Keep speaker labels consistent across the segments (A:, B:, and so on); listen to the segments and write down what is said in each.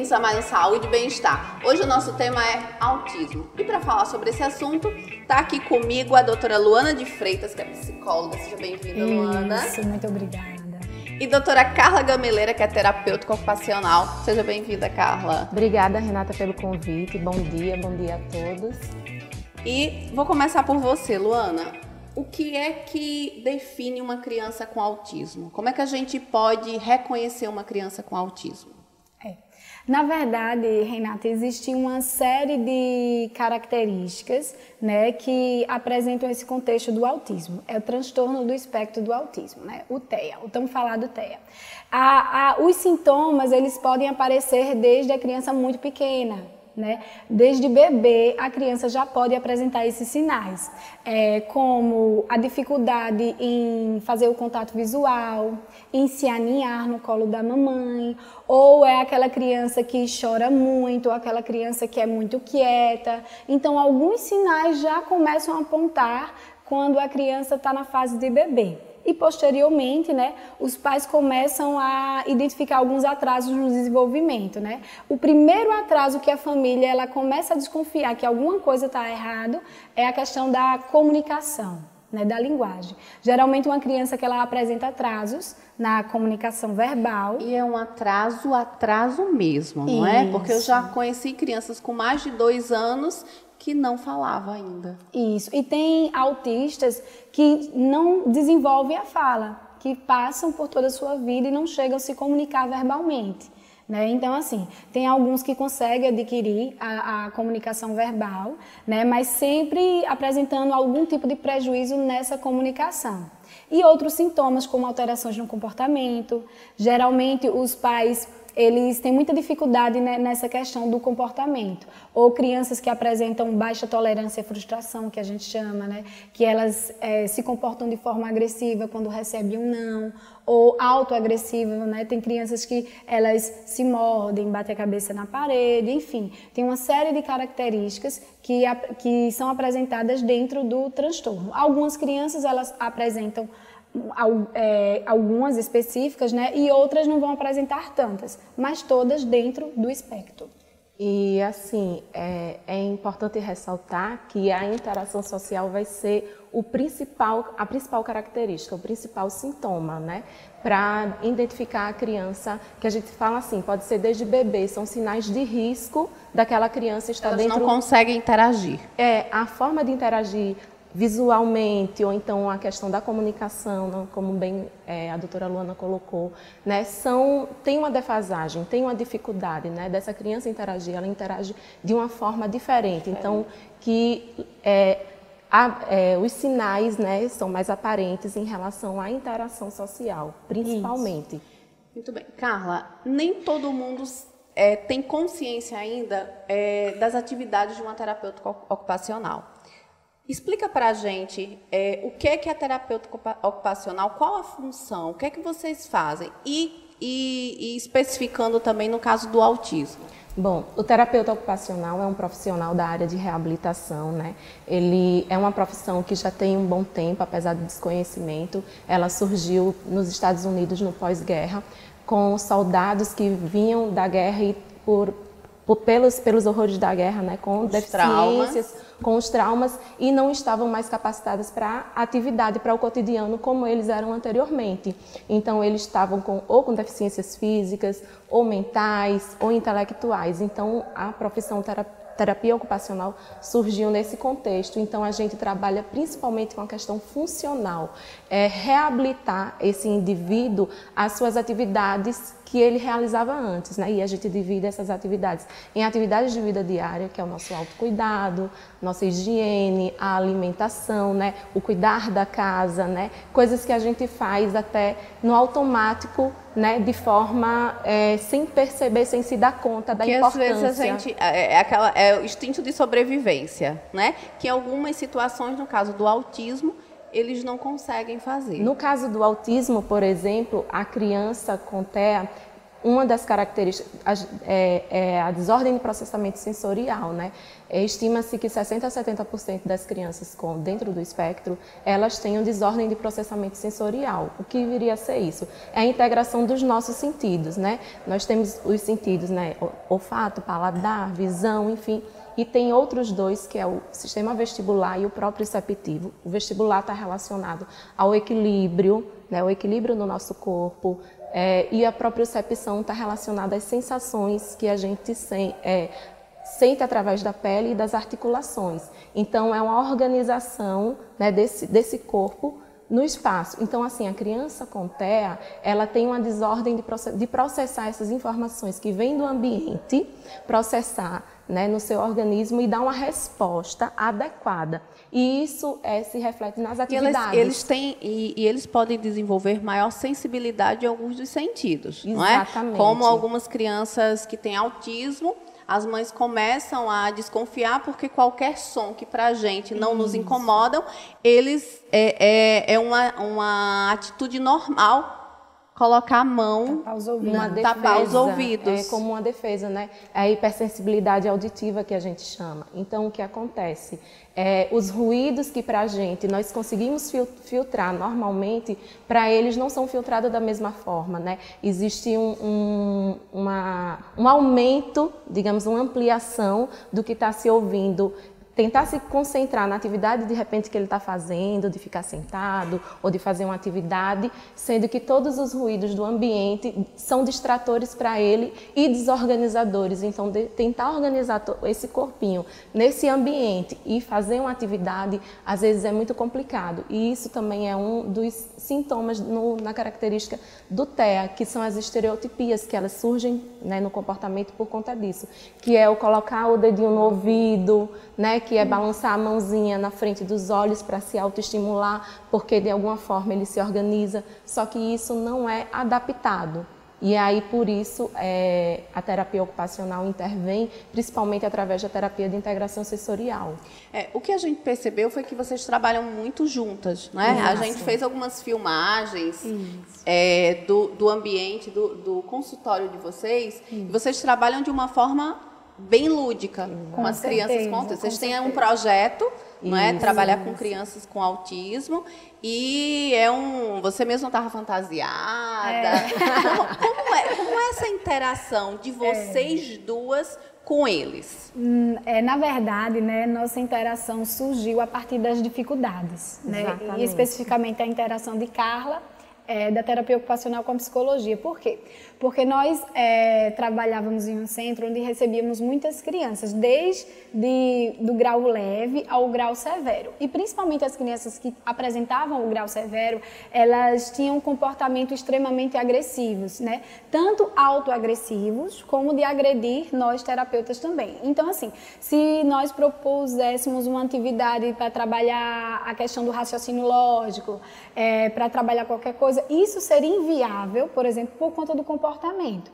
A: bem-vindos a mais um Saúde e Bem-Estar. Hoje o nosso tema é autismo. E para falar sobre esse assunto, está aqui comigo a doutora Luana de Freitas, que é psicóloga. Seja bem-vinda, Luana.
B: Isso, muito obrigada.
A: E doutora Carla Gameleira, que é terapeuta ocupacional. Seja bem-vinda, Carla.
C: Obrigada, Renata, pelo convite. Bom dia a todos.
A: E vou começar por você, Luana. O que é que define uma criança com autismo? Como é que a gente pode reconhecer uma criança com autismo?
B: Na verdade, Renata, existe uma série de características, né, que apresentam esse contexto do autismo. É o transtorno do espectro do autismo, né, o TEA, o tão falado TEA. Os sintomas, eles podem aparecer desde a criança muito pequena, né? Desde bebê, a criança já pode apresentar esses sinais, como a dificuldade em fazer o contato visual, em se aninhar no colo da mamãe, ou é aquela criança que chora muito, ou aquela criança que é muito quieta. Então, alguns sinais já começam a apontar quando a criança está na fase de bebê. E posteriormente, né, os pais começam a identificar alguns atrasos no desenvolvimento, né? O primeiro atraso que a família ela começa a desconfiar que alguma coisa está errado é a questão da comunicação, né, da linguagem. Geralmente uma criança que ela apresenta atrasos na comunicação verbal.
A: E é um atraso mesmo, não é? Porque eu já conheci crianças com mais de 2 anos que não falava ainda.
B: Isso. E tem autistas que não desenvolvem a fala, que passam por toda a sua vida e não chegam a se comunicar verbalmente, né? Então, assim, tem alguns que conseguem adquirir a comunicação verbal, né? Mas sempre apresentando algum tipo de prejuízo nessa comunicação. E outros sintomas, como alterações no comportamento. Geralmente, os pais eles têm muita dificuldade, né, nessa questão do comportamento. Ou crianças que apresentam baixa tolerância à frustração, que a gente chama, né? Que elas se comportam de forma agressiva quando recebem um não, ou autoagressiva, né? Tem crianças que elas se mordem, batem a cabeça na parede, enfim. Tem uma série de características que são apresentadas dentro do transtorno. Algumas crianças elas apresentam algumas específicas, né, e outras não vão apresentar tantas, mas todas dentro do espectro.
C: E assim, é importante ressaltar que a interação social vai ser a principal característica, o principal sintoma, né? Para identificar a criança, que a gente fala assim, pode ser desde bebê, são sinais de risco daquela criança estar dentro...
A: Elas não conseguem interagir.
C: A forma de interagir visualmente, ou então a questão da comunicação, como bem a doutora Luana colocou, né, tem uma defasagem, tem uma dificuldade, né, dessa criança interagir, ela interage de uma forma diferente. Então, os sinais, né, são mais aparentes em relação à interação social, principalmente.
A: Isso. Muito bem. Carla, nem todo mundo tem consciência ainda das atividades de uma terapeuta ocupacional. Explica para a gente o que é a terapeuta ocupacional, qual a função, o que é que vocês fazem e especificando também no caso do autismo.
C: Bom, o terapeuta ocupacional é um profissional da área de reabilitação, né? Ele é uma profissão que já tem um bom tempo, apesar do desconhecimento. Ela surgiu nos Estados Unidos no pós-guerra, com soldados que vinham da guerra e pelos horrores da guerra, né? Com deficiências, com os traumas, e não estavam mais capacitadas para a atividade, para o cotidiano, como eles eram anteriormente. Então, eles estavam ou com deficiências físicas, ou mentais, ou intelectuais. Então, a profissão terapia ocupacional surgiu nesse contexto. Então, a gente trabalha principalmente com a questão funcional, reabilitar esse indivíduo às suas atividades que ele realizava antes, né? E a gente divide essas atividades em atividades de vida diária, que é o nosso autocuidado, nossa higiene, a alimentação, né? O cuidar da casa, né? Coisas que a gente faz até no automático, né? De forma sem perceber, sem se dar conta da importância.
A: Que às vezes a gente é o instinto de sobrevivência, né? Que em algumas situações, no caso do autismo, eles não conseguem fazer.
C: No caso do autismo, por exemplo, a criança com TEA, uma das características é a desordem de processamento sensorial, né? Estima-se que 60% a 70% das crianças dentro do espectro, elas tenham desordem de processamento sensorial. O que viria a ser isso? É a integração dos nossos sentidos, né? Nós temos os sentidos, né? Olfato, paladar, visão, enfim. E tem outros dois, que é o sistema vestibular e o proprioceptivo. O vestibular está relacionado ao equilíbrio, né? O equilíbrio no nosso corpo, e a propriocepção está relacionada às sensações que a gente sente através da pele e das articulações. Então, é uma organização, né, desse corpo no espaço. Então, assim, a criança com TEA, ela tem uma desordem de processar essas informações que vêm do ambiente, processar, né, no seu organismo e dar uma resposta adequada. E isso se reflete nas atividades.
A: Eles podem desenvolver maior sensibilidade em alguns dos sentidos,
C: exatamente,
A: não é? Como algumas crianças que têm autismo, as mães começam a desconfiar porque qualquer som que para a gente não nos incomoda, eles é uma atitude normal colocar a mão, tapar os ouvidos.
C: É como uma defesa, né? É a hipersensibilidade auditiva que a gente chama. Então, o que acontece? Os ruídos que para a gente nós conseguimos filtrar normalmente, para eles não são filtrados da mesma forma, né? Existe um aumento, digamos, uma ampliação do que está se ouvindo. Tentar se concentrar na atividade, de repente, que ele está fazendo, de ficar sentado ou de fazer uma atividade, sendo que todos os ruídos do ambiente são distratores para ele e desorganizadores. Então, tentar organizar esse corpinho nesse ambiente e fazer uma atividade, às vezes é muito complicado. E isso também é um dos sintomas na característica do TEA, que são as estereotipias, que elas surgem, né, no comportamento por conta disso, que é o colocar o dedinho no ouvido, né, que é balançar a mãozinha na frente dos olhos para se autoestimular, porque de alguma forma ele se organiza, só que isso não é adaptado. E aí, por isso, a terapia ocupacional intervém, principalmente através da terapia de integração sensorial.
A: O que a gente percebeu foi que vocês trabalham muito juntas, né? A gente fez algumas filmagens do ambiente, do consultório de vocês, e vocês trabalham de uma forma bem lúdica com as crianças com autismo. Vocês têm um projeto, não é? Trabalhar com crianças com autismo, e você mesma estava fantasiada. Como é essa interação de vocês duas com eles?
B: Na verdade, né, nossa interação surgiu a partir das dificuldades, né? E especificamente a interação de Carla, da terapia ocupacional com a psicologia. Por quê? Porque nós trabalhávamos em um centro onde recebíamos muitas crianças, desde do grau leve ao grau severo. E principalmente as crianças que apresentavam o grau severo, elas tinham um comportamento extremamente agressivos, né? Tanto autoagressivos, como de agredir nós terapeutas também. Então, assim, se nós propuséssemos uma atividade para trabalhar a questão do raciocínio lógico, para trabalhar qualquer coisa, isso seria inviável, por exemplo, por conta do comportamento.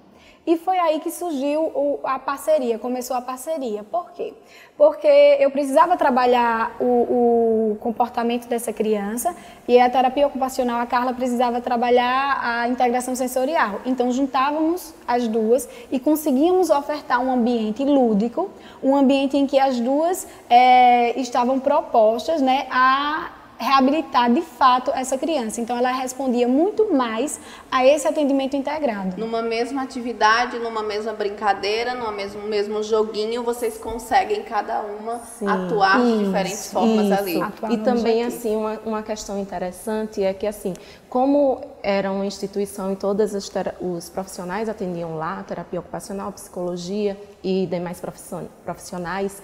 B: E foi aí que surgiu a parceria, começou a parceria. Por quê? Porque eu precisava trabalhar o comportamento dessa criança e a terapia ocupacional, a Carla precisava trabalhar a integração sensorial. Então, juntávamos as duas e conseguíamos ofertar um ambiente lúdico, um ambiente em que as duas estavam propostas, né, a reabilitar de fato essa criança. Então, ela respondia muito mais a esse atendimento integrado.
A: Numa mesma atividade, numa mesma brincadeira, num mesmo joguinho, vocês conseguem cada uma atuar de diferentes formas ali.
C: E também, assim, uma questão interessante é que, assim, como era uma instituição e todos os profissionais atendiam lá, terapia ocupacional, psicologia e demais profissionais,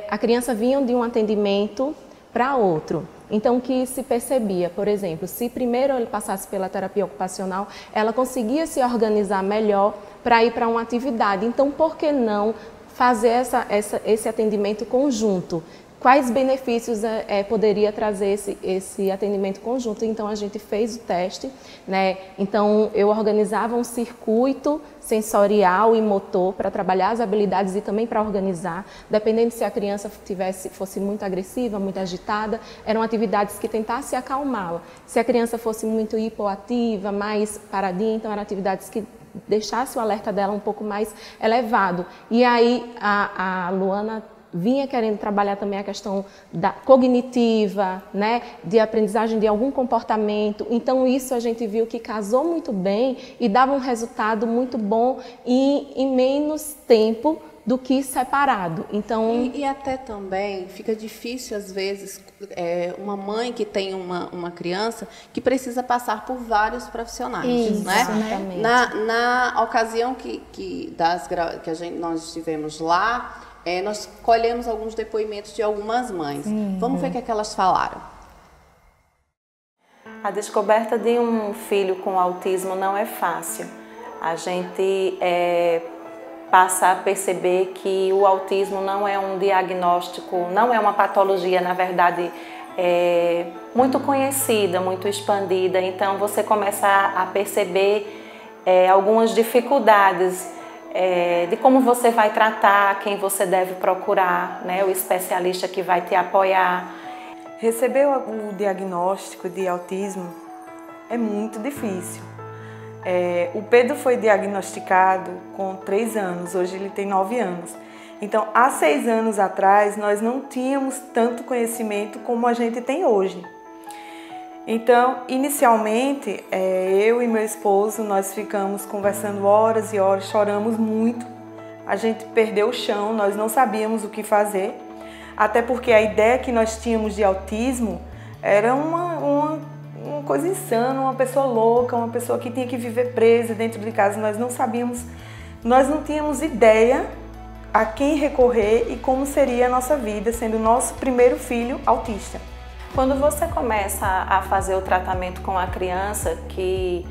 C: a criança vinha de um atendimento para outro. Então, o que se percebia, por exemplo, se primeiro ele passasse pela terapia ocupacional, ela conseguia se organizar melhor para ir para uma atividade. Então, por que não fazer esse atendimento conjunto? Quais benefícios poderia trazer esse atendimento conjunto? Então, a gente fez o teste, né? Então, eu organizava um circuito sensorial e motor para trabalhar as habilidades e também para organizar. Dependendo se a criança fosse muito agressiva, muito agitada, eram atividades que tentassem acalmá-la. Se a criança fosse muito hipoativa, mais paradinha, então eram atividades que deixasse o alerta dela um pouco mais elevado. E aí a Luana vinha querendo trabalhar também a questão da cognitiva, né, de aprendizagem de algum comportamento. Então isso a gente viu que casou muito bem e dava um resultado muito bom em menos tempo do que separado. Então
A: e até também fica difícil às vezes uma mãe que tem uma criança que precisa passar por vários profissionais,
B: isso,
A: né?
B: Exatamente.
A: Na ocasião nós estivemos lá, nós colhemos alguns depoimentos de algumas mães. Vamos ver o que é que elas falaram.
D: A descoberta de um filho com autismo não é fácil. A gente passa a perceber que o autismo não é um diagnóstico, não é uma patologia, na verdade, muito conhecida, muito expandida. Então você começa a perceber algumas dificuldades de como você vai tratar, quem você deve procurar, né, o especialista que vai te apoiar.
E: Receber o diagnóstico de autismo é muito difícil. O Pedro foi diagnosticado com 3 anos, hoje ele tem 9 anos. Então, há 6 anos atrás, nós não tínhamos tanto conhecimento como a gente tem hoje. Então, inicialmente, eu e meu esposo, nós ficamos conversando horas e horas, choramos muito. A gente perdeu o chão, nós não sabíamos o que fazer. Até porque a ideia que nós tínhamos de autismo era uma coisa insana, uma pessoa louca, uma pessoa que tinha que viver presa dentro de casa. Nós não sabíamos, nós não tínhamos ideia a quem recorrer e como seria a nossa vida, sendo o nosso primeiro filho autista.
D: Quando você começa a fazer o tratamento com a criança, que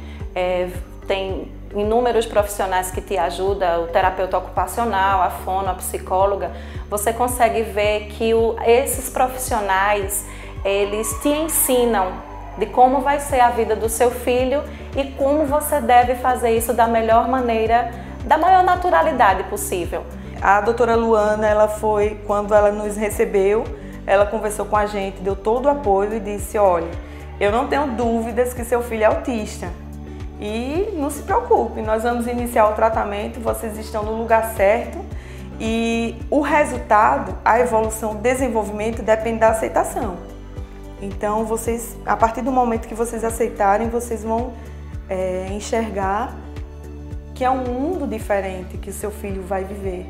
D: tem inúmeros profissionais que te ajudam, o terapeuta ocupacional, a fono, a psicóloga, você consegue ver que esses profissionais, eles te ensinam de como vai ser a vida do seu filho e como você deve fazer isso da melhor maneira, da maior naturalidade possível.
E: A doutora Luana, quando ela nos recebeu, ela conversou com a gente, deu todo o apoio e disse: olha, eu não tenho dúvidas que seu filho é autista. E não se preocupe, nós vamos iniciar o tratamento, vocês estão no lugar certo e o resultado, a evolução, o desenvolvimento depende da aceitação. Então, a partir do momento que vocês aceitarem, vocês vão enxergar que é um mundo diferente que o seu filho vai viver.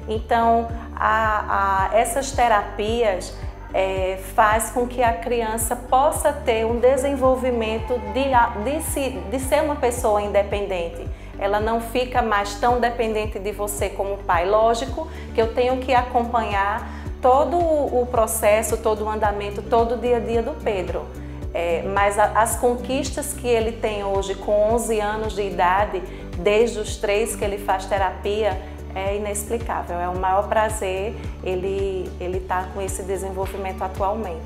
D: Então, essas terapias faz com que a criança possa ter um desenvolvimento de ser uma pessoa independente. Ela não fica mais tão dependente de você como pai. Lógico que eu tenho que acompanhar todo o processo, todo o andamento, todo o dia a dia do Pedro. Mas as conquistas que ele tem hoje com 11 anos de idade, desde os 3 que ele faz terapia, é inexplicável, é um maior prazer ele tá com esse desenvolvimento atualmente.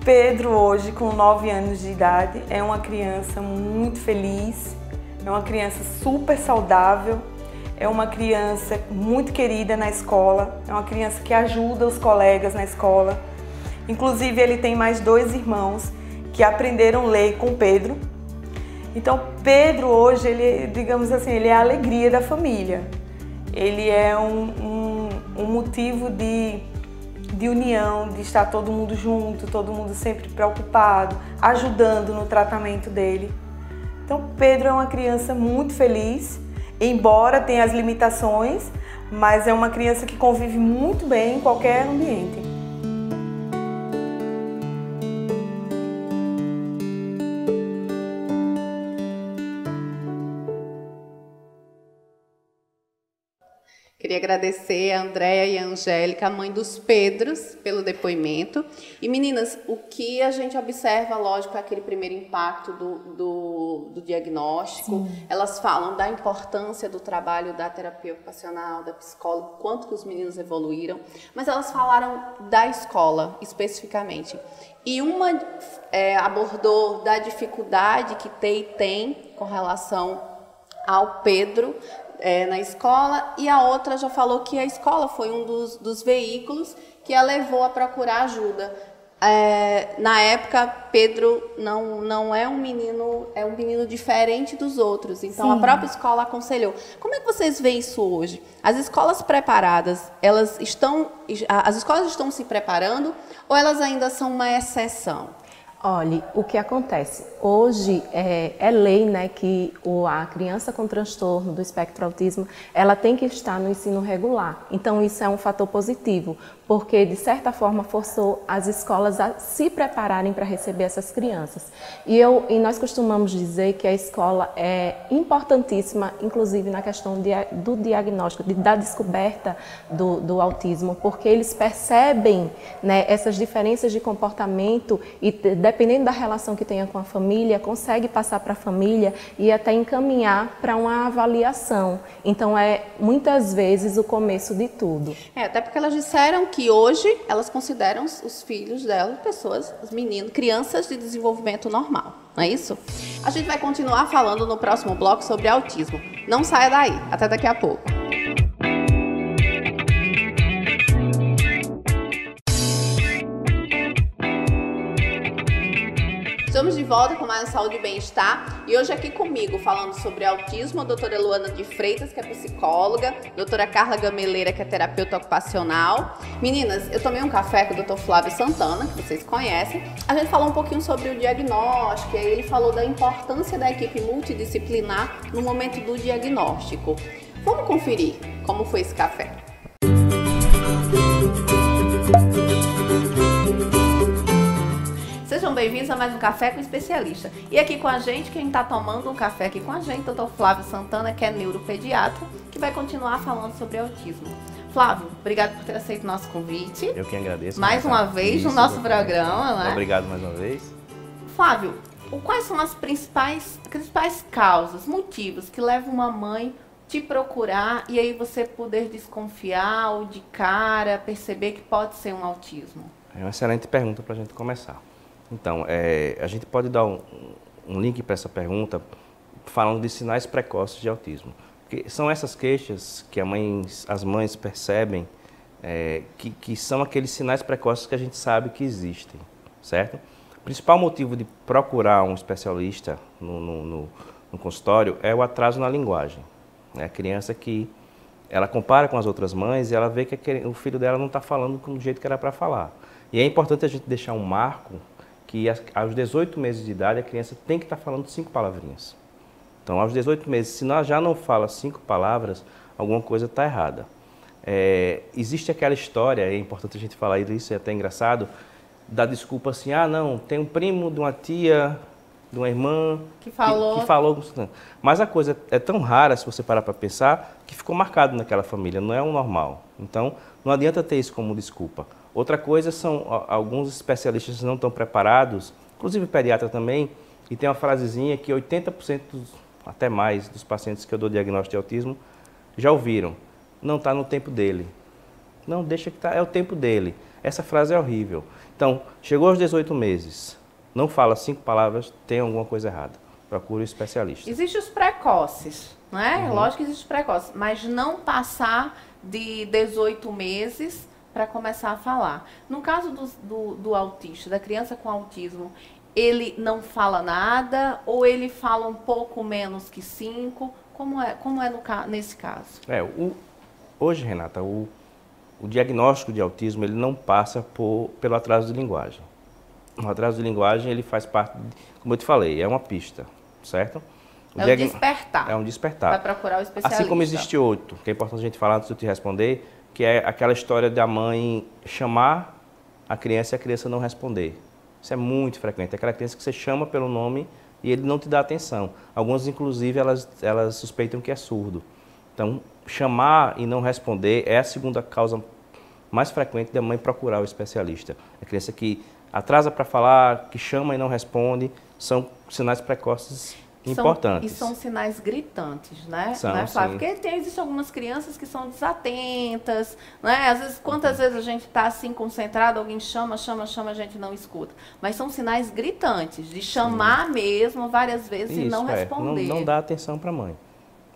E: Pedro hoje, com 9 anos de idade, é uma criança muito feliz, é uma criança super saudável, é uma criança muito querida na escola, é uma criança que ajuda os colegas na escola. Inclusive, ele tem mais 2 irmãos que aprenderam a ler com Pedro. Então, Pedro hoje, digamos assim, ele é a alegria da família. Ele é um motivo de união, de estar todo mundo junto, todo mundo sempre preocupado, ajudando no tratamento dele. Então, Pedro é uma criança muito feliz, embora tenha as limitações, mas é uma criança que convive muito bem em qualquer ambiente.
A: Queria agradecer a Andréia e a Angélica, a mãe dos Pedros, pelo depoimento. E, meninas, o que a gente observa, lógico, é aquele primeiro impacto do diagnóstico. Sim. Elas falam da importância do trabalho da terapia ocupacional, da psicóloga, quanto que os meninos evoluíram. Mas elas falaram da escola, especificamente. E uma abordou da dificuldade que tem com relação ao Pedro, na escola, e a outra já falou que a escola foi um dos veículos que a levou a procurar ajuda. Na época, Pedro não é um menino diferente dos outros. Então, a própria escola aconselhou. Como é que vocês veem isso hoje? As escolas preparadas, as escolas estão se preparando ou elas ainda são uma exceção?
C: Olha, o que acontece? Hoje é lei, né, que a criança com transtorno do espectro autismo, ela tem que estar no ensino regular. Então, isso é um fator positivo, porque, de certa forma, forçou as escolas a se prepararem para receber essas crianças. E nós costumamos dizer que a escola é importantíssima, inclusive na questão do diagnóstico, da descoberta do autismo, porque eles percebem, né, essas diferenças de comportamento e, dependendo da relação que tenha com a família, consegue passar para a família e até encaminhar para uma avaliação. Então, muitas vezes o começo de tudo.
A: Até porque elas disseram que hoje elas consideram os filhos dela os meninos, crianças de desenvolvimento normal, não é isso? A gente vai continuar falando no próximo bloco sobre autismo. Não saia daí, até daqui a pouco. Estamos de volta com mais Saúde e Bem-Estar e hoje aqui comigo falando sobre autismo, a doutora Luana de Freitas, que é psicóloga, a doutora Carla Gameleira, que é terapeuta ocupacional. Meninas, eu tomei um café com o doutor Flávio Santana, que vocês conhecem. A gente falou um pouquinho sobre o diagnóstico e aí ele falou da importância da equipe multidisciplinar no momento do diagnóstico. Vamos conferir como foi esse café. Sejam bem-vindos a mais um Café com Especialista. E aqui com a gente, quem está tomando um café aqui com a gente, o Dr. Flávio Santana, que é neuropediatra, que vai continuar falando sobre autismo. Flávio, obrigado por ter aceito o nosso convite.
F: Eu que agradeço.
A: Mais uma vez no nosso programa, né?
F: Obrigado mais uma vez.
A: Flávio, quais são as principais causas, motivos que levam uma mãe te procurar e aí você poder desconfiar ou de cara perceber que pode ser um autismo?
F: É uma excelente pergunta para a gente começar. Então, a gente pode dar um link para essa pergunta falando de sinais precoces de autismo. Porque são essas queixas que as mães percebem que são aqueles sinais precoces que a gente sabe que existem, certo? O principal motivo de procurar um especialista no consultório é o atraso na linguagem. A criança que ela compara com as outras mães e ela vê que o filho dela não está falando do jeito que era para falar. E é importante a gente deixar um marco que aos 18 meses de idade a criança tem que estar falando 5 palavrinhas. Então, aos 18 meses, se ela já não fala 5 palavras, alguma coisa está errada. Existe aquela história, é importante a gente falar isso, é até engraçado, da desculpa assim, não, tem um primo de uma tia, de uma irmã que falou. Mas a coisa é tão rara, se você parar para pensar, que ficou marcado naquela família, não é o normal. Então, não adianta ter isso como desculpa. Outra coisa são alguns especialistas que não estão preparados, inclusive pediatra também, e tem uma frasezinha que 80%, até mais, dos pacientes que eu dou diagnóstico de autismo já ouviram. Não está no tempo dele. Não, deixa que tá, é o tempo dele. Essa frase é horrível. Então, chegou aos 18 meses, não fala 5 palavras, tem alguma coisa errada. Procure um especialista.
A: Existem os precoces, né? Lógico que existem os precoces, mas não passar de 18 meses para começar a falar. No caso do autista, da criança com autismo, ele não fala nada ou ele fala um pouco menos que 5? Como é nesse caso?
F: Hoje, Renata, o diagnóstico de autismo ele não passa pelo atraso de linguagem. O atraso de linguagem ele faz parte, como eu te falei, é uma pista, certo?
A: Um despertar.
F: É um despertar.
A: Vai procurar o especialista.
F: Assim como existe outro, que é importante a gente falar antes de eu te responder, que é aquela história da mãe chamar a criança e a criança não responder. Isso é muito frequente. É aquela criança que você chama pelo nome e ele não te dá atenção. Algumas, inclusive, elas suspeitam que é surdo. Então, chamar e não responder é a segunda causa mais frequente da mãe procurar o especialista. A criança que atrasa para falar, que chama e não responde, são sinais precoces importantes.
A: E são sinais gritantes, né?
F: São,
A: né, Flávio?
F: sim.
A: Porque existem algumas crianças que são desatentas, né? Às vezes, quantas vezes a gente está assim concentrado, alguém chama, a gente não escuta. Mas são sinais gritantes, de chamar mesmo várias vezes e não responder.
F: Não dá atenção para a mãe.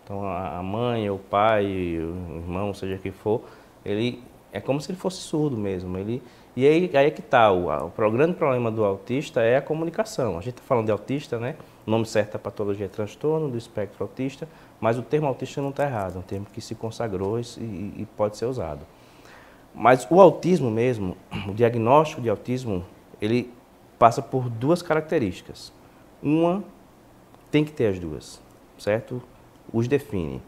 F: Então, a mãe, o pai, o irmão, seja quem for, ele é como se ele fosse surdo mesmo. E aí é que está, o grande problema do autista é a comunicação. A gente está falando de autista, né? O nome certo da patologia é transtorno do espectro autista, mas o termo autista não está errado, é um termo que se consagrou e pode ser usado. Mas o autismo mesmo, o diagnóstico de autismo, ele passa por duas características. Uma, tem que ter as duas, certo? Os define.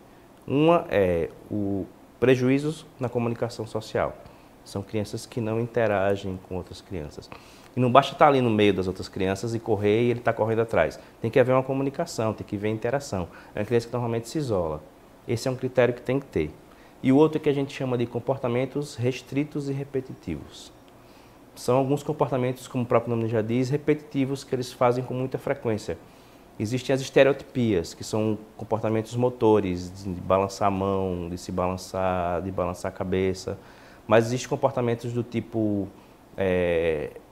F: Uma é o prejuízos na comunicação social. São crianças que não interagem com outras crianças. E não basta estar ali no meio das outras crianças e correr e ele está correndo atrás. Tem que haver uma comunicação, tem que haver interação. É uma criança que normalmente se isola. Esse é um critério que tem que ter. E o outro é que a gente chama de comportamentos restritos e repetitivos. São alguns comportamentos, como o próprio nome já diz, repetitivos, que eles fazem com muita frequência. Existem as estereotipias, que são comportamentos motores, de balançar a mão, de se balançar, de balançar a cabeça. Mas existem comportamentos do tipo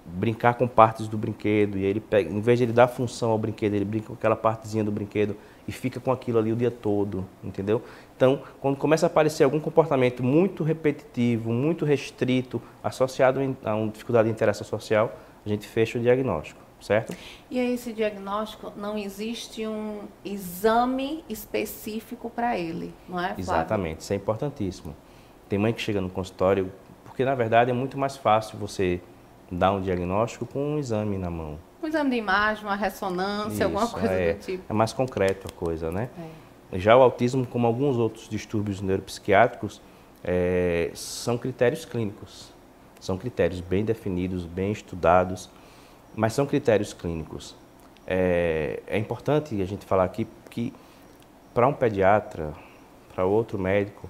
F: brincar com partes do brinquedo, e ele pega, em vez de ele dar função ao brinquedo, ele brinca com aquela partezinha do brinquedo e fica com aquilo ali o dia todo, entendeu? Então, quando começa a aparecer algum comportamento muito repetitivo, muito restrito, associado a uma dificuldade de interação social, a gente fecha o diagnóstico, certo?
A: E aí, esse diagnóstico, não existe um exame específico para ele, não é, Flávio?
F: Exatamente, isso é importantíssimo. Tem mãe que chega no consultório, porque na verdade é muito mais fácil você dar um diagnóstico com um exame na mão.
A: Um exame de imagem, uma ressonância,
F: Isso,
A: alguma coisa do tipo.
F: É mais concreto a coisa, né? Já o autismo, como alguns outros distúrbios neuropsiquiátricos, são critérios clínicos. São critérios bem definidos, bem estudados, mas são critérios clínicos. É importante a gente falar aqui que para um pediatra, para outro médico,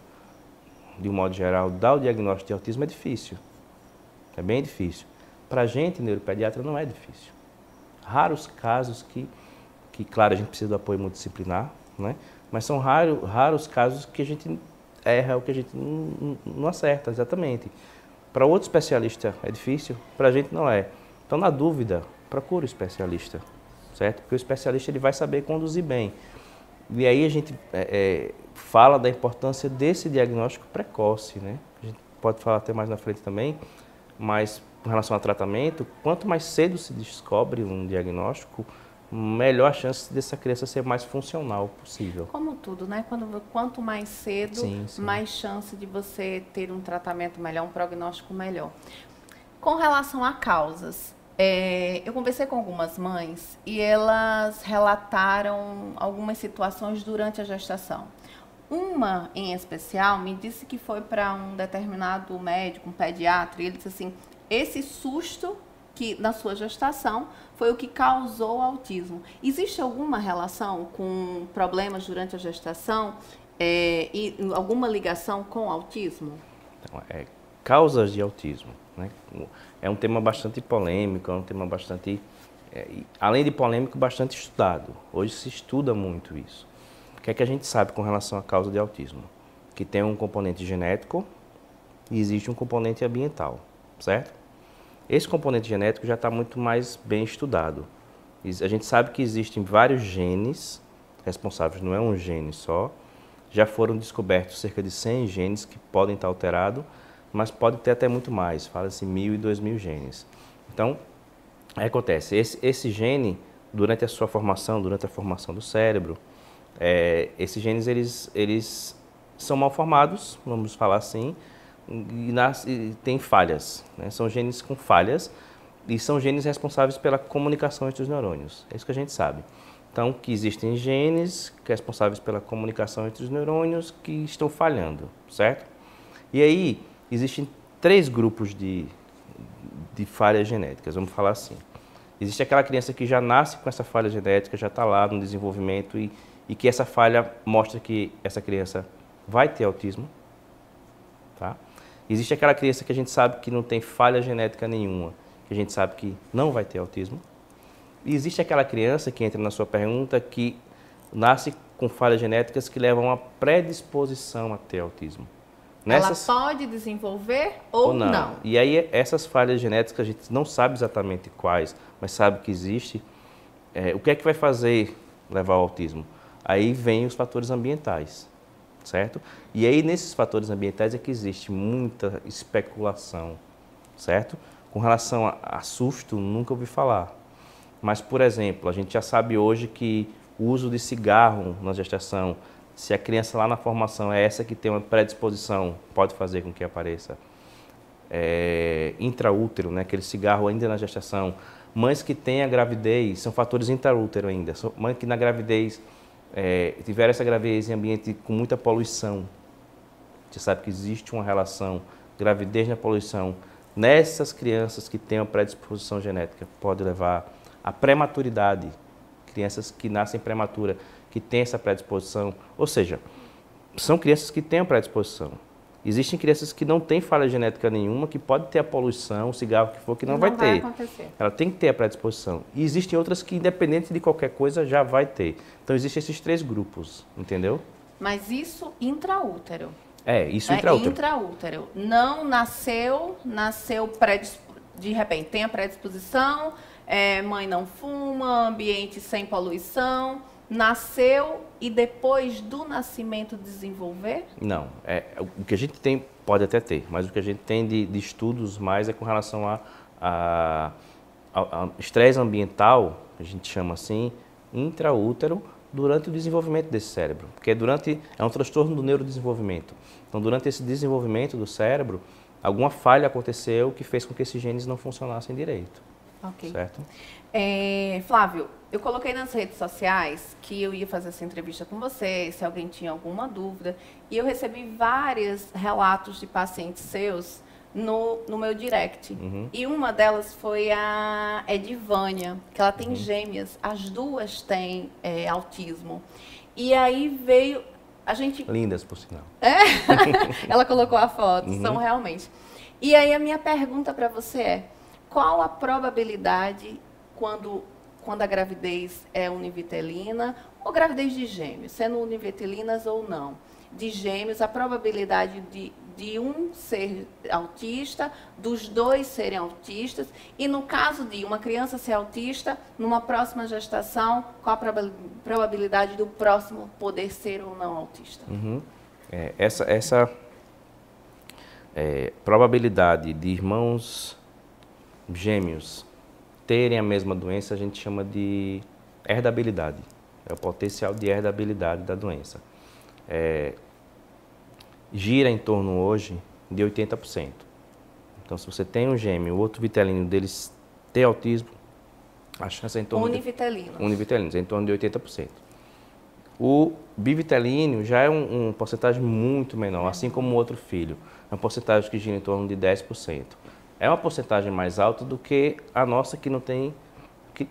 F: de um modo geral, dar o diagnóstico de autismo é difícil. É bem difícil. Para a gente, neuropediatra, não é difícil. Raros casos que, claro, a gente precisa do apoio multidisciplinar, né? Mas são raros casos que a gente erra ou que a gente não acerta exatamente. Para outro especialista é difícil, para a gente não é. Então, na dúvida, procure o especialista, certo? Porque o especialista ele vai saber conduzir bem. E aí a gente fala da importância desse diagnóstico precoce, né? A gente pode falar até mais na frente também, mas com relação ao tratamento, quanto mais cedo se descobre um diagnóstico, melhor a chance dessa criança ser mais funcional possível.
A: Como tudo, né? Quanto mais cedo,
F: sim.
A: mais chance de você ter um tratamento melhor, um prognóstico melhor. Com relação a causas, eu conversei com algumas mães e elas relataram algumas situações durante a gestação. Uma, em especial, me disse que foi para um determinado médico, um pediatra, e ele disse assim, esse susto que na sua gestação foi o que causou o autismo. Existe alguma relação com problemas durante a gestação e alguma ligação com o autismo?
F: Então, causas de autismo, né? É um tema bastante polêmico, é um tema bastante, além de polêmico, bastante estudado. Hoje se estuda muito isso. O que é que a gente sabe com relação à causa de autismo? Que tem um componente genético e existe um componente ambiental, certo? Esse componente genético já está muito mais bem estudado. A gente sabe que existem vários genes responsáveis, não é um gene só. Já foram descobertos cerca de 100 genes que podem estar alterados, mas pode ter até muito mais, fala-se 1.000 e 2.000 genes. Então, aí acontece, esse gene, durante a sua formação, durante a formação do cérebro, esses genes eles são mal formados, vamos falar assim, e tem falhas, né? São genes com falhas e são genes responsáveis pela comunicação entre os neurônios. É isso que a gente sabe. Então, que existem genes responsáveis pela comunicação entre os neurônios que estão falhando, certo? E aí, existem 3 grupos de falhas genéticas, vamos falar assim. Existe aquela criança que já nasce com essa falha genética, já está lá no desenvolvimento e que essa falha mostra que essa criança vai ter autismo, tá? Existe aquela criança que a gente sabe que não tem falha genética nenhuma, que a gente sabe que não vai ter autismo. E existe aquela criança que entra na sua pergunta que nasce com falhas genéticas que levam a predisposição a ter autismo.
A: Ela pode desenvolver ou não.
F: E aí essas falhas genéticas a gente não sabe exatamente quais, mas sabe que existe. O que é que vai fazer levar ao autismo? Aí vem os fatores ambientais, certo? E aí, nesses fatores ambientais é que existe muita especulação, certo? Com relação a susto, nunca ouvi falar. Mas, por exemplo, a gente já sabe hoje que o uso de cigarro na gestação, se a criança lá na formação é essa que tem uma predisposição, pode fazer com que apareça. Intraútero, né? Aquele cigarro ainda na gestação. Mães que têm a gravidez, são fatores intraútero ainda. Mães que na gravidez tiveram essa gravidez em ambiente com muita poluição. Você sabe que existe uma relação gravidez na poluição. Nessas crianças que têm uma predisposição genética, pode levar à prematuridade. Crianças que nascem prematura, que têm essa predisposição. Ou seja, são crianças que têm a predisposição. Existem crianças que não têm falha genética nenhuma, que pode ter a poluição, o cigarro que for, que não vai ter.
A: Acontecer.
F: Ela tem que ter a predisposição. E existem outras que, independente de qualquer coisa, já vai ter. Então, existem esses 3 grupos, entendeu?
A: Mas isso intraútero.
F: Isso intraútero.
A: Intraútero. Não nasceu de repente, tem a predisposição, mãe não fuma, ambiente sem poluição, nasceu e depois do nascimento desenvolver?
F: Não. O que a gente tem, pode até ter, mas o que a gente tem de estudos mais é com relação a estresse ambiental, a gente chama assim, intraútero, durante o desenvolvimento desse cérebro. Porque é um transtorno do neurodesenvolvimento. Então, durante esse desenvolvimento do cérebro, alguma falha aconteceu que fez com que esses genes não funcionassem direito.
A: Ok.
F: Certo?
A: Flávio, eu coloquei nas redes sociais que eu ia fazer essa entrevista com você, se alguém tinha alguma dúvida, e eu recebi vários relatos de pacientes seus no meu direct.
F: Uhum.
A: E uma delas foi a Edivânia, que ela tem gêmeas, as duas têm autismo. E aí veio, a gente...
F: Lindas, por sinal.
A: Ela colocou a foto, são realmente. E aí a minha pergunta para você é, qual a probabilidade quando a gravidez é univitelina ou gravidez de gêmeos, sendo univitelinas ou não, de gêmeos, a probabilidade de um ser autista, dos 2 serem autistas, e no caso de uma criança ser autista, numa próxima gestação, qual a probabilidade do próximo poder ser ou não autista?
F: Uhum. Essa probabilidade de irmãos gêmeos terem a mesma doença, a gente chama de herdabilidade. É o potencial de herdabilidade da doença. Gira em torno hoje de 80%. Então, se você tem um gêmeo, o outro vitelino deles ter autismo, a chance é em torno univitelinos, é em torno de 80%. O bivitelíneo já é uma porcentagem muito menor, assim como o outro filho. É uma porcentagem que gira em torno de 10%. É uma porcentagem mais alta do que a nossa que não tem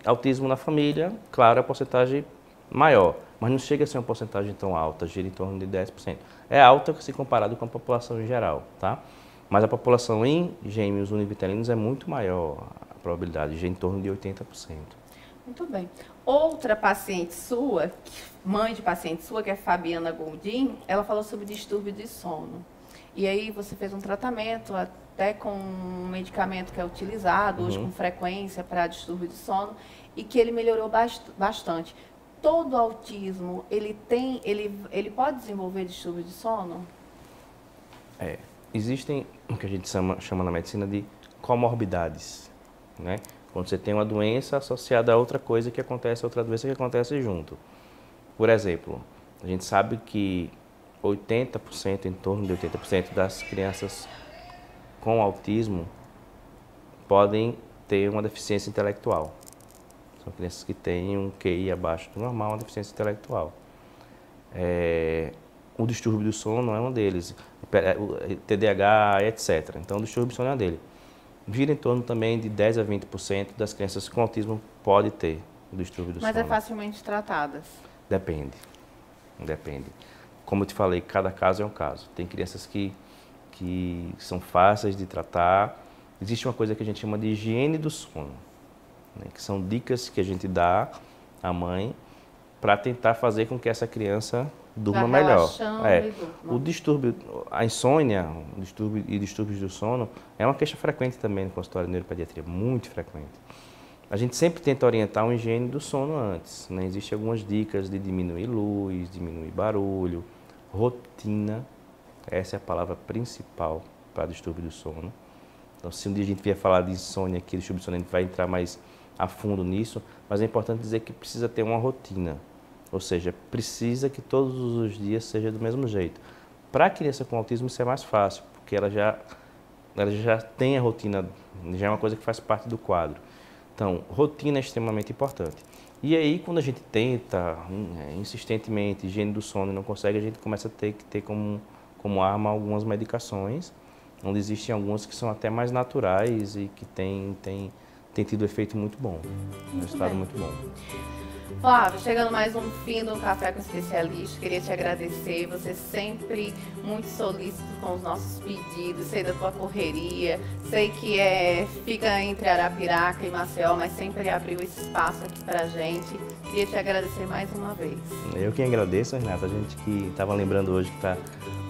F: autismo na família. Claro, é a porcentagem maior, mas não chega a ser uma porcentagem tão alta, gira em torno de 10%. É alta se comparado com a população em geral, tá? Mas a população em gêmeos univitelinos é muito maior, a probabilidade, gira em torno de 80%.
A: Muito bem. Outra paciente sua, mãe de paciente sua, que é Fabiana Goldin, ela falou sobre distúrbio de sono. E aí você fez um tratamento até com um medicamento que é utilizado hoje com frequência para distúrbio de sono e que ele melhorou bastante. Todo autismo, ele pode desenvolver distúrbio de sono?
F: Existem o que a gente chama na medicina de comorbidades, né? Quando você tem uma doença associada a outra coisa que acontece, outra doença que acontece junto. Por exemplo, a gente sabe que 80%, em torno de 80% das crianças com autismo podem ter uma deficiência intelectual. São crianças que têm um QI abaixo do normal, uma deficiência intelectual. O distúrbio do sono é um deles, o TDAH, etc. Então, o distúrbio do sono é um deles. Vira em torno também de 10 a 20% das crianças com autismo pode ter o distúrbio do sono.
A: Mas é facilmente tratadas?
F: Depende. Como eu te falei, cada caso é um caso. Tem crianças que são fáceis de tratar. Existe uma coisa que a gente chama de higiene do sono, né? Que são dicas que a gente dá à mãe para tentar fazer com que essa criança durma melhor. O distúrbio, a insônia, distúrbios do sono é uma queixa frequente também no consultório de neuropediatria, muito frequente. A gente sempre tenta orientar uma higiene do sono antes, né? Existem algumas dicas de diminuir luz, diminuir barulho, rotina, essa é a palavra principal para distúrbio do sono. Então, se um dia a gente vier falar de insônia aqui, distúrbio do sono, a gente vai entrar mais a fundo nisso, mas é importante dizer que precisa ter uma rotina, ou seja, precisa que todos os dias seja do mesmo jeito. Para a criança com autismo isso é mais fácil, porque ela já tem a rotina, já é uma coisa que faz parte do quadro. Então, rotina é extremamente importante. E aí, quando a gente tenta insistentemente higiene do sono e não consegue, a gente começa a ter que ter como arma algumas medicações, onde existem algumas que são até mais naturais e que têm tido efeito muito bom, um resultado muito bom.
A: Flávio, chegando mais um fim do Café com Especialista, queria te agradecer, você sempre muito solícito com os nossos pedidos, sei da tua correria, sei que fica entre Arapiraca e Maceió, mas sempre abriu esse espaço aqui pra gente. Queria te agradecer mais uma vez.
F: Eu que agradeço, Renata, a gente que estava lembrando hoje que está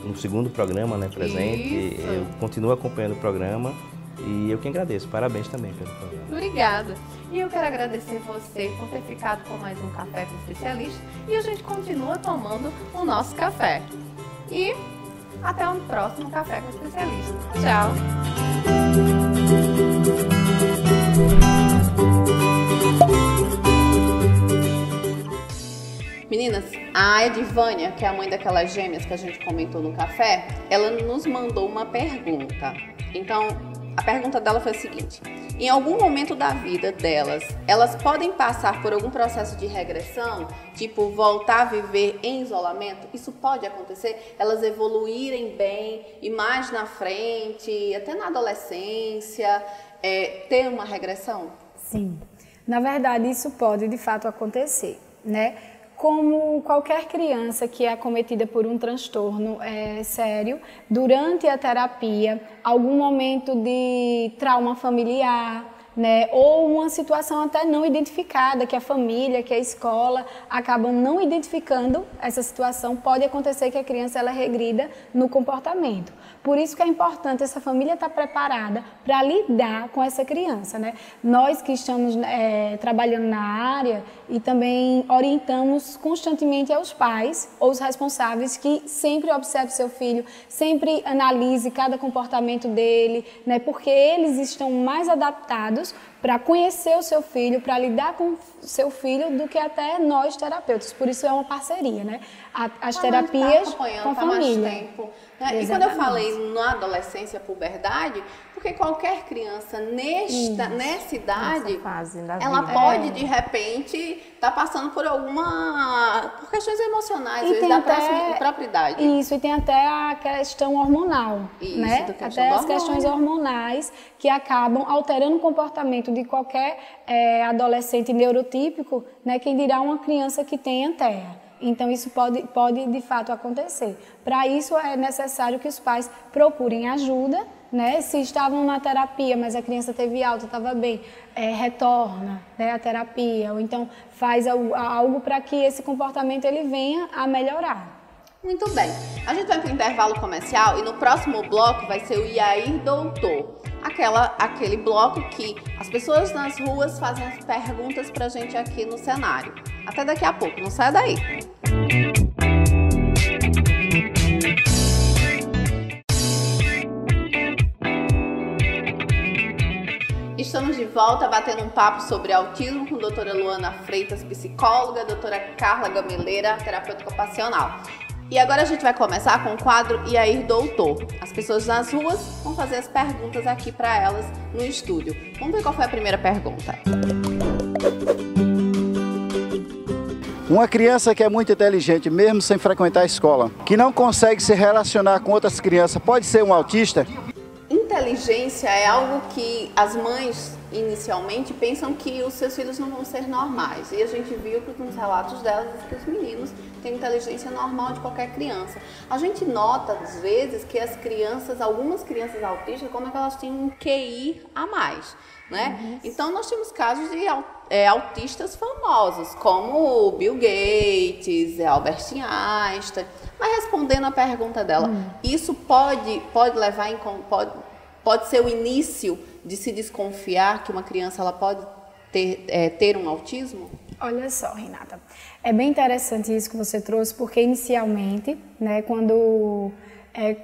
F: no segundo programa, né, presente.
A: Isso.
F: Eu continuo acompanhando o programa e eu que agradeço. Parabéns também pelo programa.
A: Obrigada. E eu quero agradecer você por ter ficado com mais um Café com Especialista e a gente continua tomando o nosso café. E até o próximo Café com Especialista. Tchau! Meninas, a Edvânia, que é a mãe daquelas gêmeas que a gente comentou no café, ela nos mandou uma pergunta. Então, a pergunta dela foi a seguinte: em algum momento da vida delas, elas podem passar por algum processo de regressão, tipo voltar a viver em isolamento? Isso pode acontecer? Elas evoluírem bem e mais na frente, até na adolescência, ter uma regressão?
B: Sim, na verdade isso pode de fato acontecer, né? Como qualquer criança que é acometida por um transtorno sério, durante a terapia, algum momento de trauma familiar, né, ou uma situação até não identificada, que a família, que a escola acabam não identificando essa situação, pode acontecer que a criança ela regrida no comportamento. Por isso que é importante essa família estar preparada para lidar com essa criança, né? Nós que estamos trabalhando na área e também orientamos constantemente aos pais ou os responsáveis que sempre observe seu filho, sempre analise cada comportamento dele, né? Porque eles estão mais adaptados para conhecer o seu filho, para lidar com o seu filho, do que até nós terapeutas. Por isso é uma parceria, né? As terapias com a família.
A: Mais tempo, né? E quando eu falei na adolescência, puberdade, porque qualquer criança nessa idade,
C: fase da
A: ela
C: vida.
A: pode de repente estar passando por por questões emocionais, às
B: E
A: vezes
B: tem
A: da
B: até
A: própria idade.
B: Isso, e tem até a questão hormonal,
A: Isso,
B: né?
A: da questão
B: Até
A: do
B: as questões hormonais que acabam alterando o comportamento de qualquer adolescente neurotípico, né? Quem dirá uma criança que tenha TEA. Então, isso pode de fato acontecer. Para isso, é necessário que os pais procurem ajuda, né? Se estavam na terapia, mas a criança teve alta, estava bem, retorna, né, a terapia, ou então faz algo para que esse comportamento ele venha a melhorar.
A: Muito bem, a gente vai para o intervalo comercial e no próximo bloco vai ser o Yair Doutor. Aquele bloco que as pessoas nas ruas fazem as perguntas pra gente aqui no cenário. Até daqui a pouco, não saia daí. Estamos de volta batendo um papo sobre autismo com a doutora Luana Freitas, psicóloga, a doutora Carla Gameleira, terapeuta ocupacional. E agora a gente vai começar com o quadro Yair Doutor. As pessoas nas ruas vão fazer as perguntas aqui para elas no estúdio. Vamos ver qual foi a primeira pergunta.
G: Uma criança que é muito inteligente, mesmo sem frequentar a escola, que não consegue se relacionar com outras crianças, pode ser um autista?
A: Inteligência é algo que as mães inicialmente pensam que os seus filhos não vão ser normais. E a gente viu nos relatos delas que os meninos têm inteligência normal de qualquer criança. A gente nota, às vezes, que algumas crianças autistas, como é que elas têm um QI a mais, né? Então, nós temos casos de autistas famosos, como Bill Gates, Albert Einstein. Mas respondendo a pergunta dela, isso pode levar pode ser o início de se desconfiar que uma criança ela pode ter um autismo?
B: Olha só, Renata, é bem interessante isso que você trouxe, porque inicialmente, né, quando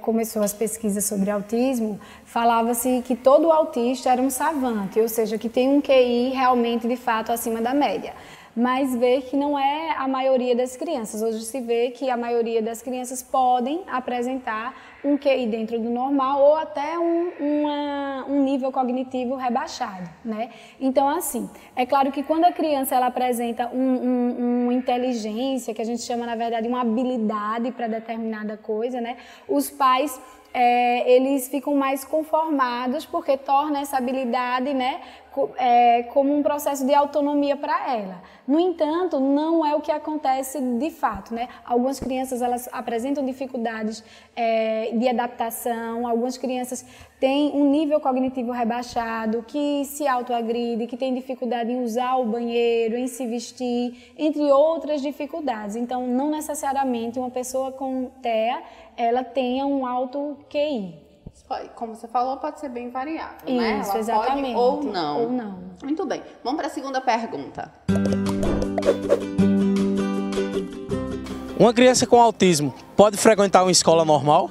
B: começou as pesquisas sobre autismo, falava-se que todo autista era um savante, ou seja, que tem um QI realmente, de fato, acima da média. Mas ver que não é a maioria das crianças. Hoje se vê que a maioria das crianças podem apresentar um QI dentro do normal ou até um nível cognitivo rebaixado, né? Então, assim, é claro que quando a criança ela apresenta uma inteligência, que a gente chama, na verdade, uma habilidade para determinada coisa, né? Os pais eles ficam mais conformados porque torna essa habilidade, né, como um processo de autonomia para ela. No entanto, não é o que acontece de fato, né? Algumas crianças elas apresentam dificuldades de adaptação, algumas crianças têm um nível cognitivo rebaixado, que se autoagride, que tem dificuldade em usar o banheiro, em se vestir, entre outras dificuldades. Então, não necessariamente uma pessoa com TEA ela tenha um alto QI.
A: Como você falou, pode ser bem variável,
B: isso,
A: né? Ela
B: exatamente.
A: Pode ou não.
B: Ou não.
A: Muito bem. Vamos para a segunda pergunta.
H: Uma criança com autismo pode frequentar uma escola normal?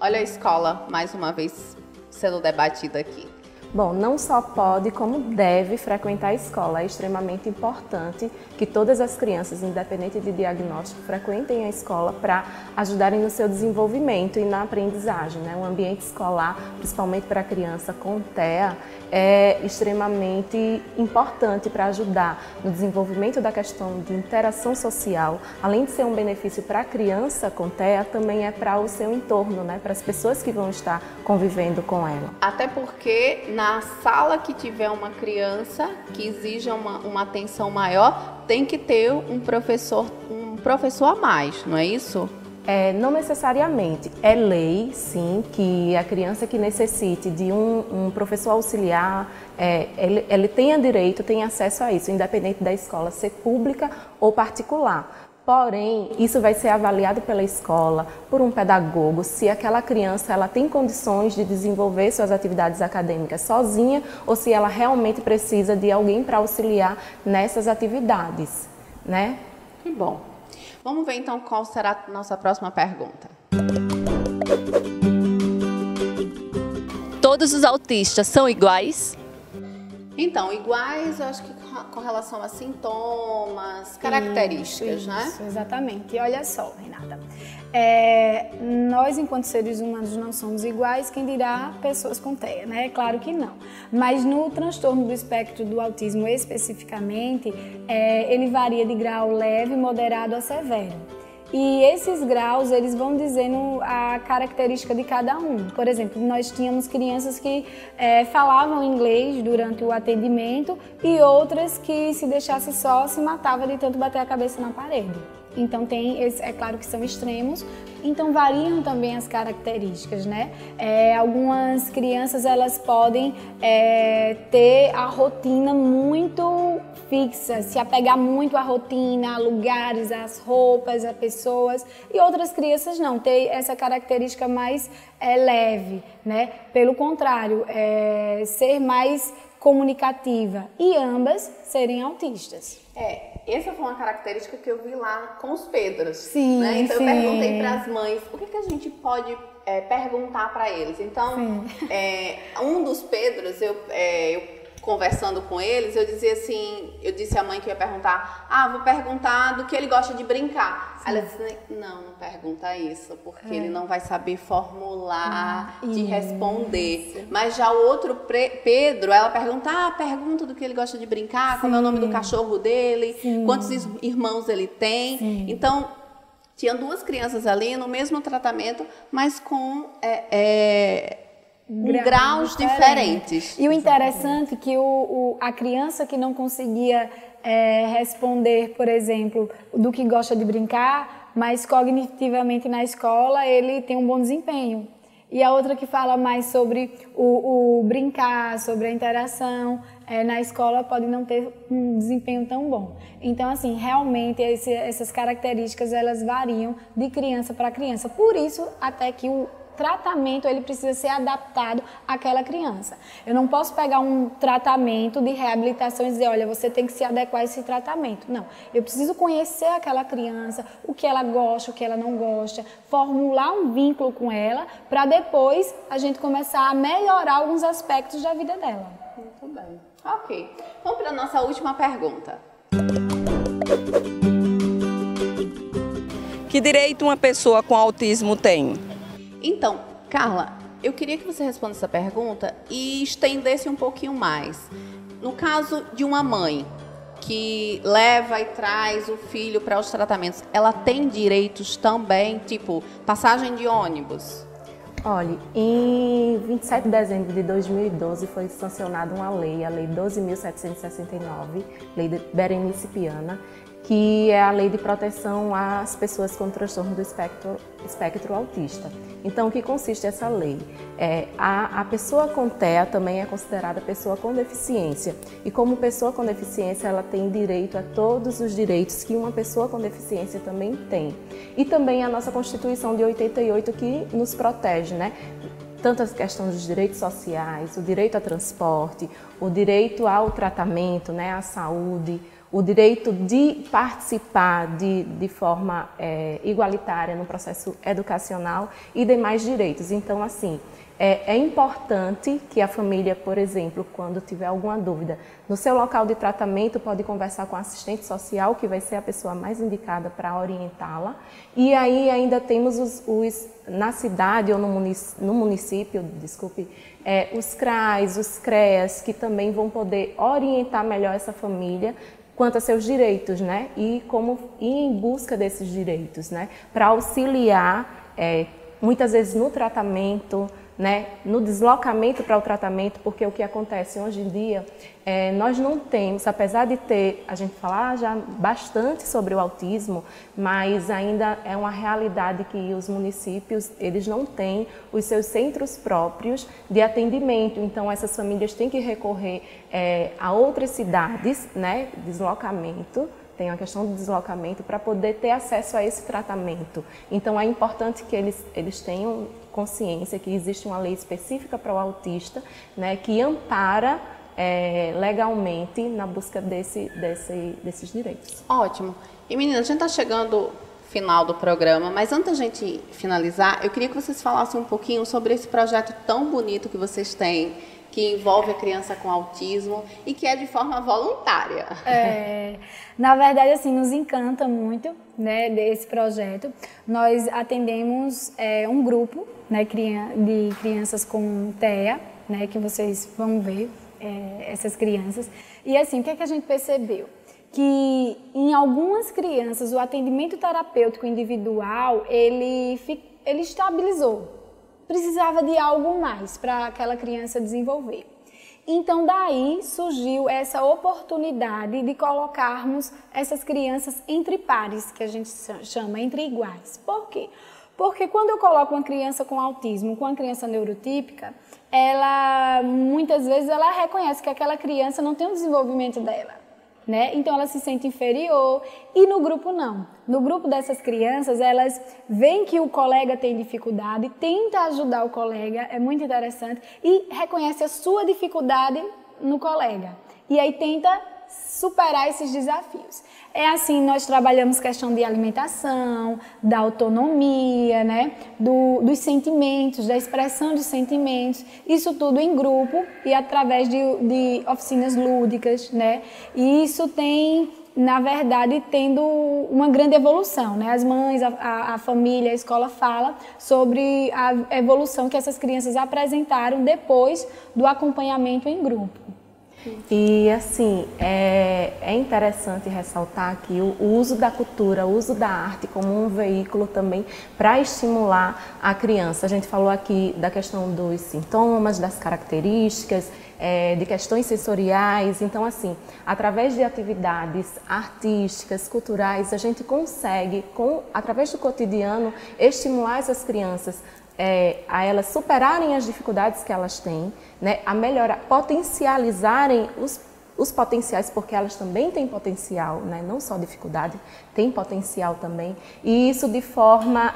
A: Olha a escola, mais uma vez, sendo debatida aqui.
C: Bom, não só pode, como deve frequentar a escola. É extremamente importante que todas as crianças, independente de diagnóstico, frequentem a escola para ajudarem no seu desenvolvimento e na aprendizagem, né? O ambiente escolar, principalmente para a criança com TEA, é extremamente importante para ajudar no desenvolvimento da questão de interação social. Além de ser um benefício para a criança com TEA, também é para o seu entorno, né? Para as pessoas que vão estar convivendo com ela.
A: Até porque na sala que tiver uma criança que exija uma atenção maior, tem que ter um professor a mais, não é isso?
C: Não necessariamente. É lei, sim, que a criança que necessite de um professor auxiliar, ele tenha direito, tenha acesso a isso, independente da escola ser pública ou particular. Porém, isso vai ser avaliado pela escola, por um pedagogo, se aquela criança ela tem condições de desenvolver suas atividades acadêmicas sozinha ou se ela realmente precisa de alguém para auxiliar nessas atividades, né?
A: Que bom. Vamos ver então qual será a nossa próxima pergunta.
I: Todos os autistas são iguais?
A: Então, iguais, eu acho que com relação a sintomas, características,
B: isso,
A: né?
B: Exatamente. E olha só, Renata, nós, enquanto seres humanos, não somos iguais, quem dirá pessoas com TEA, né? Claro que não. Mas no transtorno do espectro do autismo especificamente, ele varia de grau leve, moderado a severo. E esses graus, eles vão dizendo a característica de cada um. Por exemplo, nós tínhamos crianças que falavam inglês durante o atendimento e outras que, se deixasse só, se matava de tanto bater a cabeça na parede. Então, é claro que são extremos, então variam também as características, né? Algumas crianças, elas podem ter a rotina muito fixa, se apegar muito à rotina, a lugares, às roupas, a pessoas, e outras crianças não, ter essa característica mais leve, né? Pelo contrário, ser mais comunicativa, e ambas serem autistas.
A: Essa foi uma característica que eu vi lá com os Pedros.
B: Sim,
A: né? Então
B: sim.
A: eu perguntei para as mães o que a gente pode perguntar para eles. Então, um dos Pedros, eu conversando com eles, eu dizia assim, eu disse à mãe que eu ia perguntar, vou perguntar do que ele gosta de brincar. Aí ela disse, não pergunta isso, porque ele não vai saber formular, de responder. Mas já o outro Pedro, ela pergunta, pergunta do que ele gosta de brincar, como é o nome do cachorro dele, quantos irmãos ele tem. Então, tinha duas crianças ali no mesmo tratamento, mas com graus diferentes.
B: E o interessante é que a criança que não conseguia responder, por exemplo, do que gosta de brincar, mas cognitivamente na escola ele tem um bom desempenho. E a outra que fala mais sobre o brincar, sobre a interação, na escola pode não ter um desempenho tão bom. Então, assim, realmente essas características elas variam de criança para criança. Por isso, até que tratamento ele precisa ser adaptado àquela criança. Eu não posso pegar um tratamento de reabilitação e dizer, olha, você tem que se adequar a esse tratamento. Não, eu preciso conhecer aquela criança, o que ela gosta, o que ela não gosta, formular um vínculo com ela, para depois a gente começar a melhorar alguns aspectos da vida dela.
A: Muito bem. Ok. Vamos para a nossa última pergunta.
I: Que direito uma pessoa com autismo tem?
A: Então, Carla, eu queria que você respondesse essa pergunta e estendesse um pouquinho mais. No caso de uma mãe que leva e traz o filho para os tratamentos, ela tem direitos também, tipo passagem de ônibus?
C: Olha, em 27 de dezembro de 2012 foi sancionada uma lei, a Lei 12.769, Lei de Berenice Piana, que é a lei de proteção às pessoas com transtorno do espectro autista. Então, o que consiste essa lei? A pessoa com TEA também é considerada pessoa com deficiência. E como pessoa com deficiência, ela tem direito a todos os direitos que uma pessoa com deficiência também tem. E também a nossa Constituição de 88 que nos protege, né? Tanto a questão dos direitos sociais, o direito a transporte, o direito ao tratamento, né, à saúde, o direito de participar de forma igualitária no processo educacional e demais direitos. Então, assim, é importante que a família, por exemplo, quando tiver alguma dúvida, no seu local de tratamento pode conversar com a assistente social, que vai ser a pessoa mais indicada para orientá-la. E aí ainda temos na cidade ou no município, desculpe, os CRAs, os CREAs, que também vão poder orientar melhor essa família quanto a seus direitos, né? E como ir em busca desses direitos, né? Para auxiliar, muitas vezes no tratamento, né? No deslocamento para o tratamento, porque o que acontece hoje em dia, nós não temos, apesar de ter, a gente falar já bastante sobre o autismo, mas ainda é uma realidade que os municípios, eles não têm os seus centros próprios de atendimento, então essas famílias têm que recorrer a outras cidades, né? Deslocamento, tem a questão do deslocamento para poder ter acesso a esse tratamento. Então é importante que eles tenham consciência que existe uma lei específica para o autista, né, que ampara legalmente na busca desses direitos.
A: Ótimo. E meninas, a gente está chegando ao final do programa, mas antes da gente finalizar, eu queria que vocês falassem um pouquinho sobre esse projeto tão bonito que vocês têm, que envolve a criança com autismo e que é de forma voluntária.
B: Na verdade, assim, nos encanta muito, né, desse projeto. Nós atendemos um grupo, né, de crianças com TEA, né, que vocês vão ver essas crianças. E assim, o que é que a gente percebeu? Que em algumas crianças o atendimento terapêutico individual, ele estabilizou. Precisava de algo mais para aquela criança desenvolver. Então, daí surgiu essa oportunidade de colocarmos essas crianças entre pares, que a gente chama entre iguais. Por quê? Porque quando eu coloco uma criança com autismo, com uma criança neurotípica, muitas vezes ela reconhece que aquela criança não tem o desenvolvimento dela. Né? Então ela se sente inferior e no grupo não. No grupo dessas crianças, elas veem que o colega tem dificuldade, tenta ajudar o colega, é muito interessante, e reconhece a sua dificuldade no colega. E aí tenta superar esses desafios. É assim, nós trabalhamos questão de alimentação, da autonomia, né? Dos sentimentos, da expressão de sentimentos, isso tudo em grupo e através de oficinas lúdicas, né? E isso tem, na verdade, tendo uma grande evolução, né? As mães, a família, a escola fala sobre a evolução que essas crianças apresentaram depois do acompanhamento em grupo.
C: E assim, é interessante ressaltar que o uso da cultura, o uso da arte como um veículo também para estimular a criança. A gente falou aqui da questão dos sintomas, das características, de questões sensoriais. Então, assim, através de atividades artísticas, culturais, a gente consegue, através do cotidiano, estimular essas crianças a elas superarem as dificuldades que elas têm, né, a melhorar, potencializarem os potenciais, porque elas também têm potencial, né? Não só dificuldade, tem potencial também, e isso de forma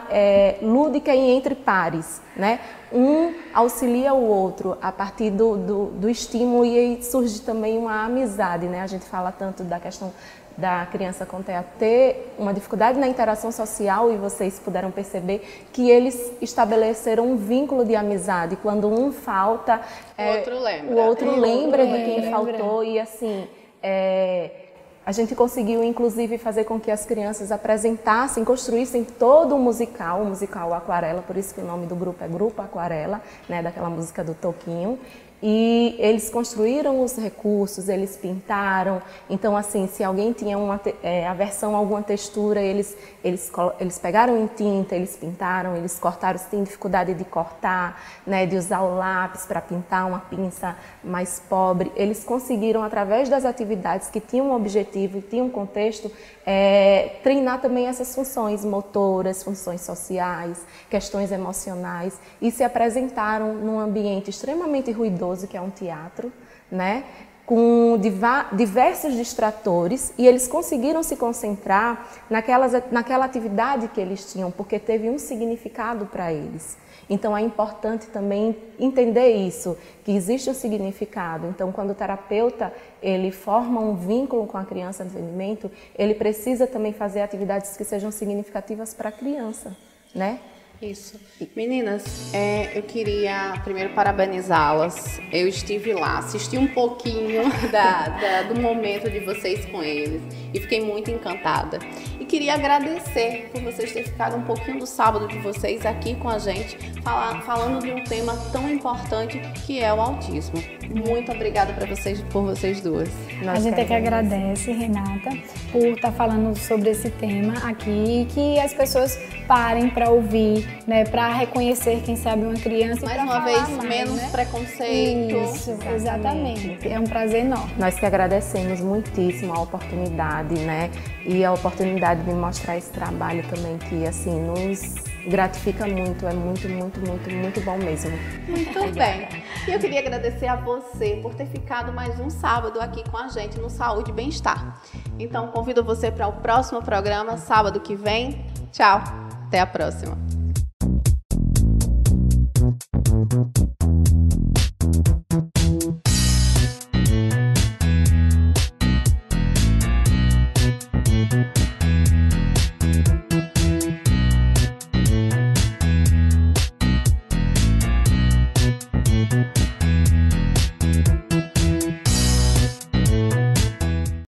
C: lúdica e entre pares, né? Um auxilia o outro a partir do estímulo, e aí surge também uma amizade, né? A gente fala tanto da questão da criança com TEA ter uma dificuldade na interação social, e vocês puderam perceber que eles estabeleceram um vínculo de amizade. Quando um falta, o outro lembra de quem faltou, e assim, a gente conseguiu inclusive fazer com que as crianças apresentassem, construíssem todo o musical Aquarela, por isso que o nome do grupo é Grupo Aquarela, né, daquela música do Toquinho. E eles construíram os recursos, eles pintaram. Então, assim, se alguém tinha aversão a alguma textura, eles pegaram em tinta, eles pintaram, eles cortaram. Se tem dificuldade de cortar, né, de usar o lápis para pintar uma pinça mais pobre, eles conseguiram, através das atividades que tinham um objetivo e tinham um contexto, treinar também essas funções motoras, funções sociais, questões emocionais, e se apresentaram num ambiente extremamente ruidoso, que é um teatro, né? Com diversos distratores, e eles conseguiram se concentrar naquela atividade que eles tinham, porque teve um significado para eles. Então é importante também entender isso, que existe um significado. Então, quando o terapeuta ele forma um vínculo com a criança no atendimento, ele precisa também fazer atividades que sejam significativas para a criança, né?
A: Isso. Meninas, eu queria primeiro parabenizá-las. Eu estive lá, assisti um pouquinho do momento de vocês com eles e fiquei muito encantada. E queria agradecer por vocês terem ficado um pouquinho do sábado de vocês aqui com a gente, falando de um tema tão importante que é o autismo. Muito obrigada por vocês duas.
B: A gente é que agradece, Renata, por estar falando sobre esse tema aqui, e que as pessoas parem para ouvir, né, para reconhecer, quem sabe, uma criança.
A: Mais uma vez, menos preconceito.
B: Isso, exatamente. É um prazer enorme.
C: Nós que agradecemos muitíssimo a oportunidade, né, e a oportunidade de mostrar esse trabalho também, que assim nos gratifica muito, é muito, muito, muito, muito bom mesmo.
A: Muito bem. E eu queria agradecer a você por ter ficado mais um sábado aqui com a gente no Saúde e Bem-Estar. Então, convido você para o próximo programa, sábado que vem. Tchau, até a próxima.